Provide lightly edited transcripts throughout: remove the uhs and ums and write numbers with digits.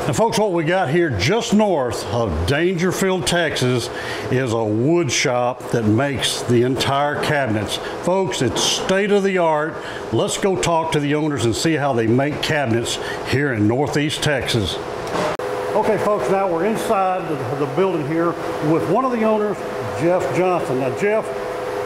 And folks, what we got here just north of Daingerfield, Texas is a wood shop that makes the entire cabinets. Folks, it's state of the art. Let's go talk to the owners and see how they make cabinets here in Northeast Texas. Okay folks, now we're inside the building here with one of the owners, Jeff Johnson. Now Jeff,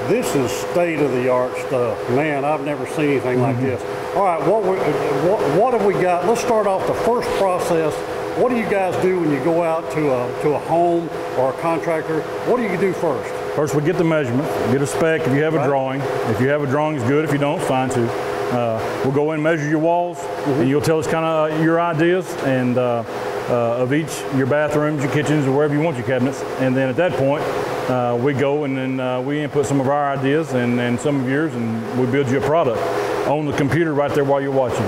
this is state of the art stuff. Man, I've never seen anything like this. All right, what have we got? Let's start off the first process. What do you guys do when you go out to a home or a contractor? What do you do first? First, we get the measurement, get a spec if you have a drawing. If you have a drawing, it's good. If you don't, fine too. We'll go in and measure your walls, and you'll tell us kind of your ideas and of each, your bathrooms, your kitchens, or wherever you want your cabinets. And then at that point, we go and then we input some of our ideas and some of yours, and we build you a product on the computer right there while you're watching.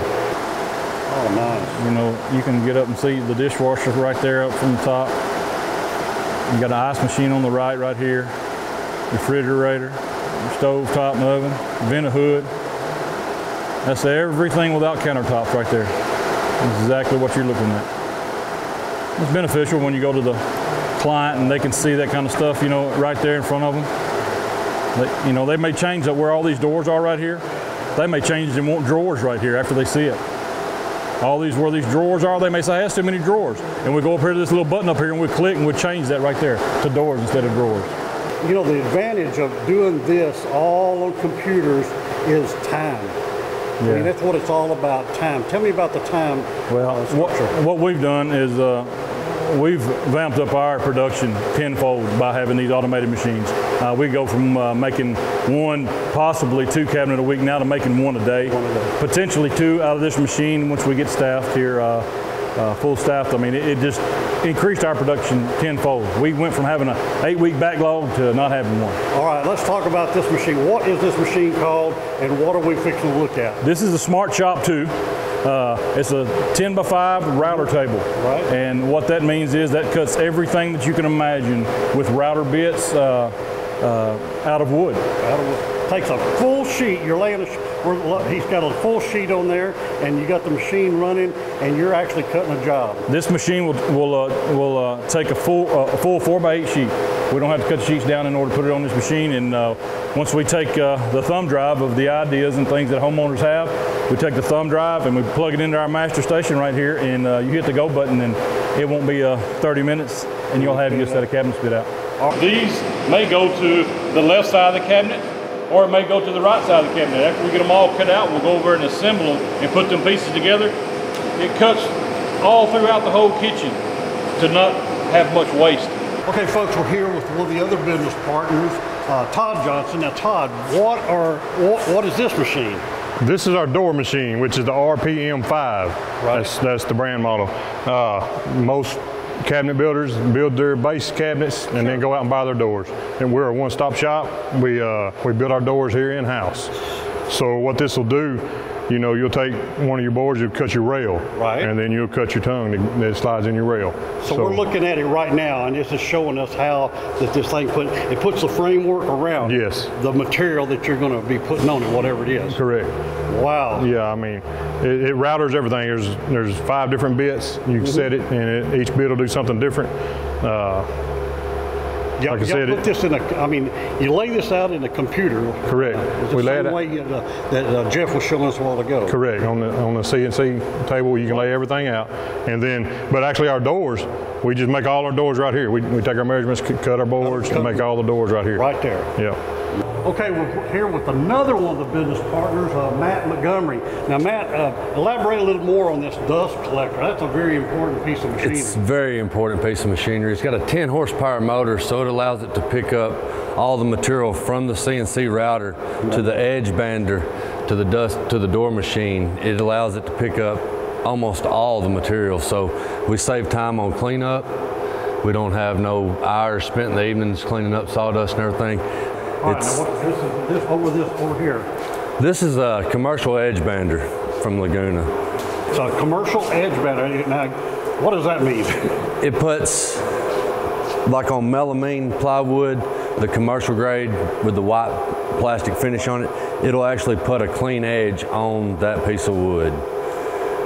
Oh, nice. You know, you can get up and see the dishwasher right there up from the top. You got an ice machine on the right here, refrigerator, your stove top and oven, vent hood. That's everything without countertops right there. That's exactly what you're looking at. It's beneficial when you go to the client and they can see that kind of stuff, you know, right there in front of them. You know, they may change up where all these doors are right here. They may change and want drawers right here after they see it. All these, where these drawers are, they may say, that's too many drawers. And we go up here to this little button up here and we click and we change that right there to doors instead of drawers. You know, the advantage of doing this all on computers is time. Yeah. I mean, that's what it's all about, time. Tell me about the time structure. What we've done is we've vamped up our production tenfold by having these automated machines. We go from making one, possibly two cabinet a week now to making one a day. Potentially two out of this machine once we get staffed here, full staffed. I mean, it just increased our production tenfold. We went from having an 8-week backlog to not having one. All right, let's talk about this machine. What is this machine called and what are we fixing to look at? This is a Smart Chop 2. It's a 10x5 router table. Right. And what that means is that cuts everything that you can imagine with router bits out of wood. Takes a full sheet. You're laying he's got a full sheet on there, and you got the machine running, and you're actually cutting a job. This machine will take a full 4x8 sheet. We don't have to cut the sheets down in order to put it on this machine. And once we take the thumb drive of the ideas and things that homeowners have, we take the thumb drive and we plug it into our master station right here, and you hit the go button, and it won't be 30 minutes, and you'll have your set of cabinets spit out. These may go to the left side of the cabinet, or it may go to the right side of the cabinet. After we get them all cut out, we'll go over and assemble them and put them pieces together. It cuts all throughout the whole kitchen to not have much waste. Okay, folks, we're here with one of the other business partners, Todd Johnson. Now, Todd, what is this machine? This is our door machine, which is the RPM5. Right. That's the brand model. Most cabinet builders build their base cabinets and then go out and buy their doors. And we're a one-stop shop. We build our doors here in-house. So what this will do, you know, you'll take one of your boards, you'll cut your rail, right, and then you'll cut your tongue that slides in your rail. So we're looking at it right now, and this is showing us how that this thing puts the framework around the material that you're going to be putting on it, whatever it is. Correct. Wow. Yeah, I mean, it routers everything. There's 5 different bits. You can set it, and each bit will do something different. Like I said, put this in you lay this out in a computer. Correct. The same way that Jeff was showing us a while ago. Correct. On the CNC table, you can lay everything out, and then, but actually our doors, we just make all our doors right here. We take our measurements, cut our boards, and make all the doors right here. Right there. Yeah. Okay, we're here with another one of the business partners, Matt Montgomery. Now, Matt, elaborate a little more on this dust collector. That's a very important piece of machinery. It's a very important piece of machinery. It's got a 10 horsepower motor, so it allows it to pick up all the material from the CNC router to the edge bander to the door machine. It allows it to pick up almost all the material, so we save time on cleanup. We don't have no hours spent in the evenings cleaning up sawdust and everything. All right, now this over here? This is a commercial edge bander from Laguna. It's a commercial edge bander. Now, what does that mean? It puts, like on melamine plywood, the commercial grade with the white plastic finish on it, it'll actually put a clean edge on that piece of wood.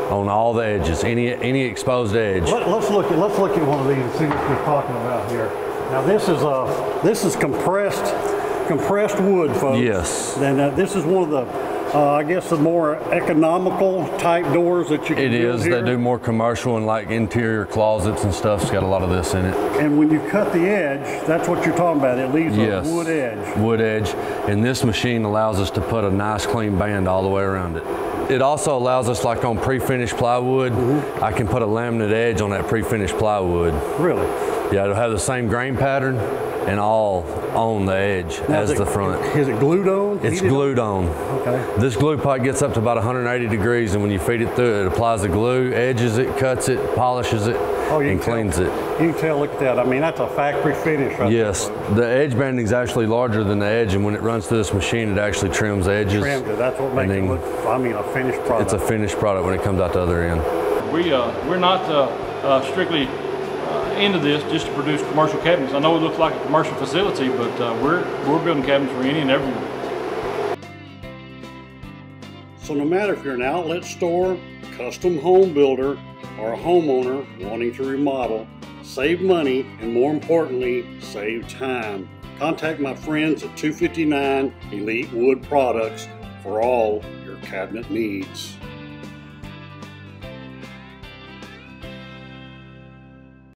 on all the edges, any exposed edge. Let's look at one of these and see what we're talking about here. Now this is compressed wood, folks. Yes. And this is one of the I guess the more economical type doors that you can It build is. here. They do more commercial and like interior closets and stuff. It's got a lot of this in it. And when you cut the edge, that's what you're talking about. It leaves Yes. a wood edge. Wood edge. And this machine allows us to put a nice clean band all the way around it. It also allows us, like on pre-finished plywood, I can put a laminate edge on that pre-finished plywood. Really? Yeah, it'll have the same grain pattern and all on the edge as the front. Is it glued on? It's glued on. Okay. This glue pipe gets up to about 180 degrees, and when you feed it through, it applies the glue, edges it, cuts it, polishes it, and cleans it. You can tell, look at that. I mean, that's a factory finish right Yes, there. the edge banding is actually larger than the edge, and when it runs through this machine, it actually trims the edges. Trimmed it. That's what makes it look, I mean, a finished product. It's a finished product when it comes out the other end. We're not strictly into this just to produce commercial cabinets. I know it looks like a commercial facility, but we're building cabinets for any and everyone. So no matter if you're an outlet store, custom home builder, or a homeowner wanting to remodel, save money and more importantly, save time. Contact my friends at 259 Elite Wood Products for all your cabinet needs.